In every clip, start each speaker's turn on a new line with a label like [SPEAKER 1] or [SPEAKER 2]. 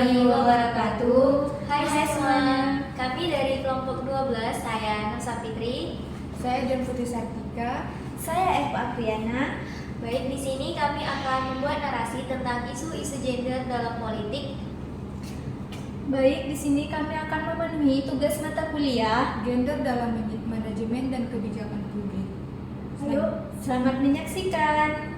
[SPEAKER 1] warahmatullahi wabarakatuh.
[SPEAKER 2] Hai semuanya, kami dari kelompok 12, saya Nusa Fitri.
[SPEAKER 1] Saya Jan Putri Sartika.
[SPEAKER 3] Saya Eva Apriana.
[SPEAKER 2] Baik, di sini kami akan membuat narasi tentang isu-isu gender dalam politik.
[SPEAKER 3] Baik, di sini kami akan memenuhi tugas mata kuliah
[SPEAKER 1] Gender dalam manajemen dan kebijakan publik.
[SPEAKER 3] Ayo, selamat menyaksikan.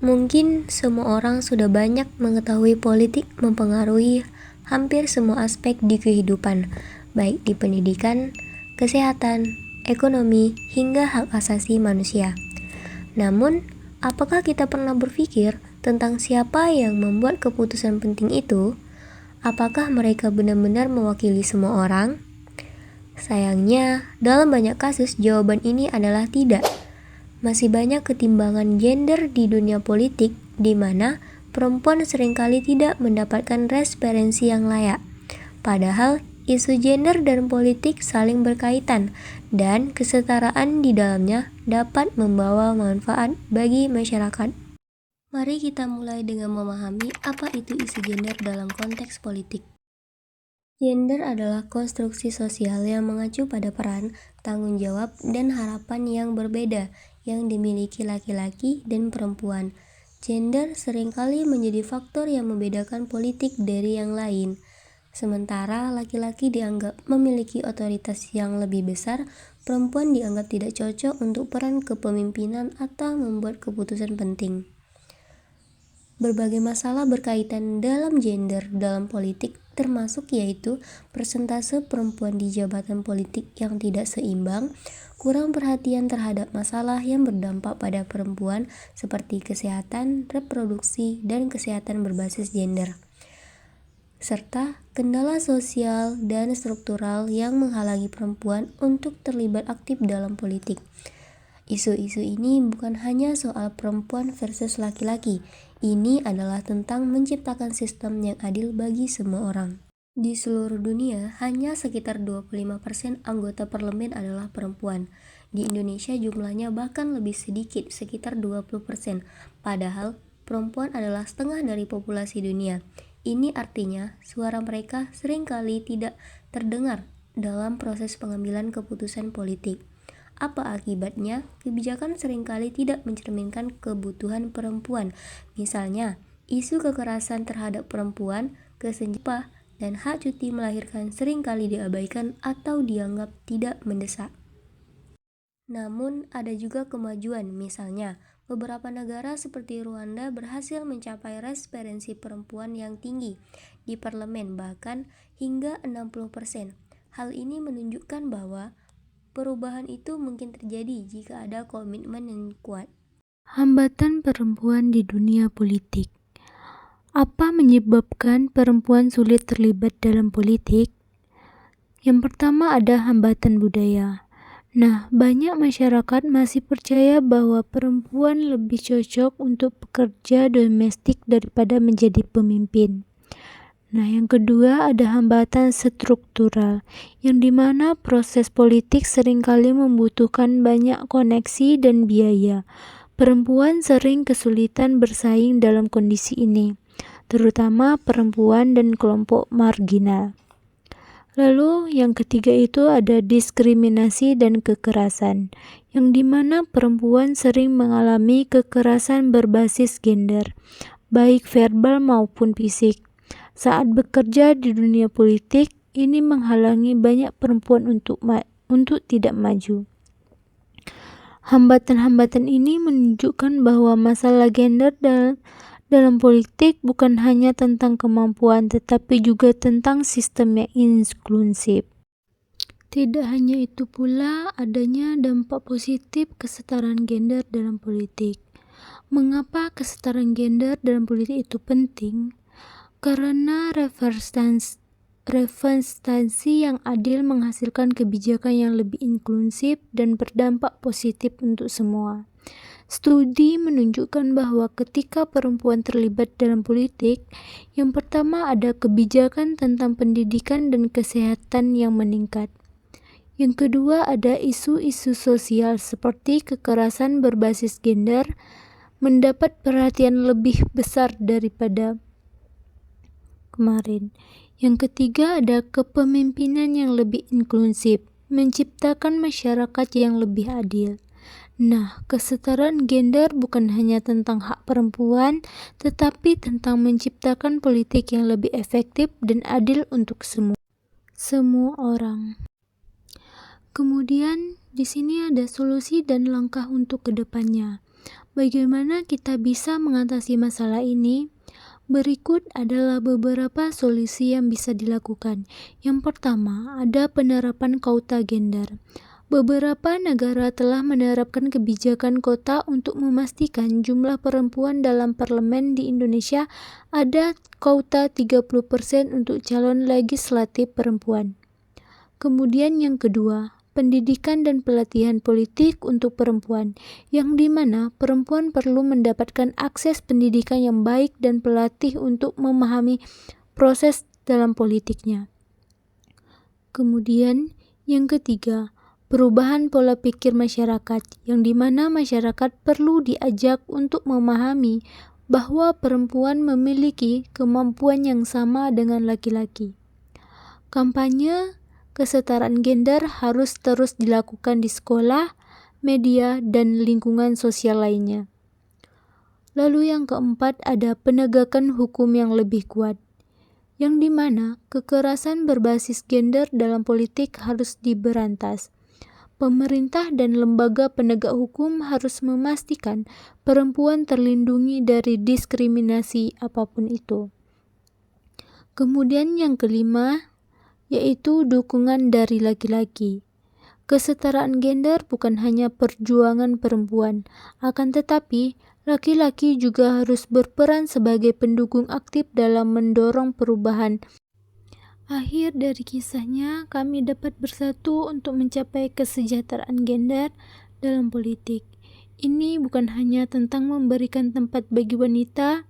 [SPEAKER 4] Mungkin semua orang sudah banyak mengetahui politik mempengaruhi hampir semua aspek di kehidupan, baik di pendidikan, kesehatan, ekonomi, hingga hak asasi manusia. Namun, apakah kita pernah berpikir tentang siapa yang membuat keputusan penting itu? Apakah mereka benar-benar mewakili semua orang? Sayangnya, dalam banyak kasus jawaban ini adalah tidak. Masih banyak ketimbangan gender di dunia politik di mana perempuan seringkali tidak mendapatkan referensi yang layak. Padahal isu gender dan politik saling berkaitan dan kesetaraan di dalamnya dapat membawa manfaat bagi masyarakat. Mari kita mulai dengan memahami apa itu isu gender dalam konteks politik. Gender adalah konstruksi sosial yang mengacu pada peran, tanggung jawab, dan harapan yang berbeda yang dimiliki laki-laki dan perempuan. Gender seringkali menjadi faktor yang membedakan politik dari yang lain. Sementara laki-laki dianggap memiliki otoritas yang lebih besar, perempuan dianggap tidak cocok untuk peran kepemimpinan atau membuat keputusan penting. Berbagai masalah berkaitan dalam gender dalam politik termasuk yaitu persentase perempuan di jabatan politik yang tidak seimbang, kurang perhatian terhadap masalah yang berdampak pada perempuan seperti kesehatan, reproduksi, dan kesehatan berbasis gender, serta kendala sosial dan struktural yang menghalangi perempuan untuk terlibat aktif dalam politik. Isu-isu ini bukan hanya soal perempuan versus laki-laki, ini adalah tentang menciptakan sistem yang adil bagi semua orang. Di seluruh dunia, hanya sekitar 25% anggota parlemen adalah perempuan. Di Indonesia jumlahnya bahkan lebih sedikit, sekitar 20%, padahal perempuan adalah setengah dari populasi dunia. Ini artinya suara mereka seringkali tidak terdengar dalam proses pengambilan keputusan politik. Apa akibatnya? Kebijakan seringkali tidak mencerminkan kebutuhan perempuan. Misalnya, isu kekerasan terhadap perempuan, kesenjangan, dan hak cuti melahirkan seringkali diabaikan atau dianggap tidak mendesak. Namun, ada juga kemajuan. Misalnya, beberapa negara seperti Rwanda berhasil mencapai referensi perempuan yang tinggi di parlemen, bahkan hingga 60%. Hal ini menunjukkan bahwa perubahan itu mungkin terjadi jika ada komitmen yang kuat.
[SPEAKER 5] Hambatan perempuan di dunia politik. Apa menyebabkan perempuan sulit terlibat dalam politik? Yang pertama ada hambatan budaya. Nah, banyak masyarakat masih percaya bahwa perempuan lebih cocok untuk pekerja domestik daripada menjadi pemimpin. Nah, yang kedua ada hambatan struktural, yang dimana proses politik seringkali membutuhkan banyak koneksi dan biaya. Perempuan sering kesulitan bersaing dalam kondisi ini, terutama perempuan dan kelompok marginal. Lalu yang ketiga itu ada diskriminasi dan kekerasan, yang dimana perempuan sering mengalami kekerasan berbasis gender, baik verbal maupun fisik. Saat bekerja di dunia politik, ini menghalangi banyak perempuan untuk tidak maju. Hambatan-hambatan ini menunjukkan bahwa masalah gender dalam politik bukan hanya tentang kemampuan, tetapi juga tentang sistem yang inklusif. Tidak hanya itu pula, adanya dampak positif kesetaraan gender dalam politik. Mengapa kesetaraan gender dalam politik itu penting? Karena representasi yang adil menghasilkan kebijakan yang lebih inklusif dan berdampak positif untuk semua. Studi menunjukkan bahwa ketika perempuan terlibat dalam politik, yang pertama ada kebijakan tentang pendidikan dan kesehatan yang meningkat. Yang kedua ada isu-isu sosial seperti kekerasan berbasis gender, mendapat perhatian lebih besar daripada kemarin. Yang ketiga ada kepemimpinan yang lebih inklusif, menciptakan masyarakat yang lebih adil. Nah, kesetaraan gender bukan hanya tentang hak perempuan, tetapi tentang menciptakan politik yang lebih efektif dan adil untuk semua orang. Kemudian, di sini ada solusi dan langkah untuk kedepannya. Bagaimana kita bisa mengatasi masalah ini? Berikut adalah beberapa solusi yang bisa dilakukan. Yang pertama, ada penerapan quota gender. Beberapa negara telah menerapkan kebijakan kota untuk memastikan jumlah perempuan dalam parlemen. Di Indonesia ada quota 30% untuk calon legislatif perempuan. Kemudian yang kedua, pendidikan dan pelatihan politik untuk perempuan, yang dimana perempuan perlu mendapatkan akses pendidikan yang baik dan pelatih untuk memahami proses dalam politiknya. Kemudian yang ketiga, perubahan pola pikir masyarakat, yang dimana masyarakat perlu diajak untuk memahami bahwa perempuan memiliki kemampuan yang sama dengan laki-laki. Kampanye kesetaraan gender harus terus dilakukan di sekolah, media, dan lingkungan sosial lainnya. Lalu yang keempat ada penegakan hukum yang lebih kuat, yang dimana kekerasan berbasis gender dalam politik harus diberantas. Pemerintah dan lembaga penegak hukum harus memastikan perempuan terlindungi dari diskriminasi apapun itu. Kemudian yang kelima, yaitu dukungan dari laki-laki. Kesetaraan gender bukan hanya perjuangan perempuan, akan tetapi laki-laki juga harus berperan sebagai pendukung aktif dalam mendorong perubahan. Akhir dari kisahnya, kami dapat bersatu untuk mencapai kesejahteraan gender dalam politik. Ini bukan hanya tentang memberikan tempat bagi wanita,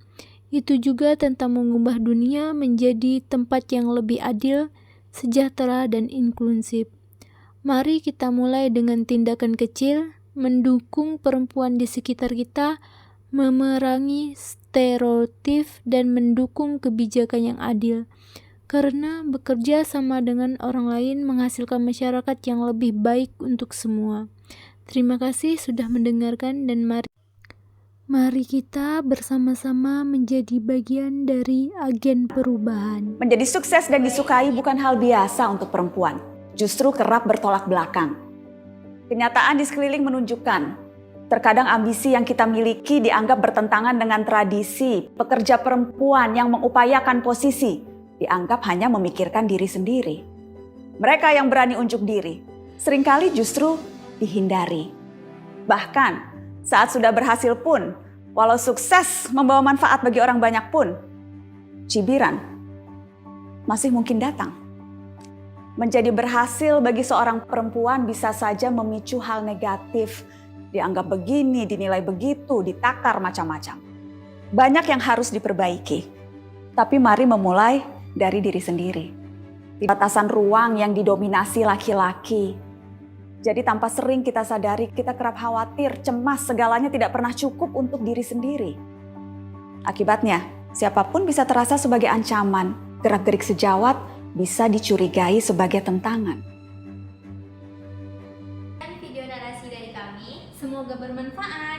[SPEAKER 5] itu juga tentang mengubah dunia menjadi tempat yang lebih adil, sejahtera, dan inklusif. Mari kita mulai dengan tindakan kecil, mendukung perempuan di sekitar kita, memerangi stereotip, dan mendukung kebijakan yang adil. Karena bekerja sama dengan orang lain menghasilkan masyarakat yang lebih baik untuk semua. Terima kasih sudah mendengarkan dan mari kita bersama-sama menjadi bagian dari agen perubahan.
[SPEAKER 6] Menjadi sukses dan disukai bukan hal biasa untuk perempuan, justru kerap bertolak belakang. Kenyataan di sekeliling menunjukkan, terkadang ambisi yang kita miliki dianggap bertentangan dengan tradisi. Pekerja perempuan yang mengupayakan posisi dianggap hanya memikirkan diri sendiri. Mereka yang berani unjuk diri seringkali justru dihindari. Bahkan saat sudah berhasil pun, walau sukses membawa manfaat bagi orang banyak pun, cibiran masih mungkin datang. Menjadi berhasil bagi seorang perempuan bisa saja memicu hal negatif, dianggap begini, dinilai begitu, ditakar macam-macam. Banyak yang harus diperbaiki, tapi mari memulai dari diri sendiri. Di batasan ruang yang didominasi laki-laki. Jadi tanpa sering kita sadari, kita kerap khawatir, cemas, segalanya tidak pernah cukup untuk diri sendiri. Akibatnya, siapapun bisa terasa sebagai ancaman, gerak-gerik sejawat bisa dicurigai sebagai tentangan.
[SPEAKER 2] Video narasi dari kami
[SPEAKER 3] Semoga bermanfaat.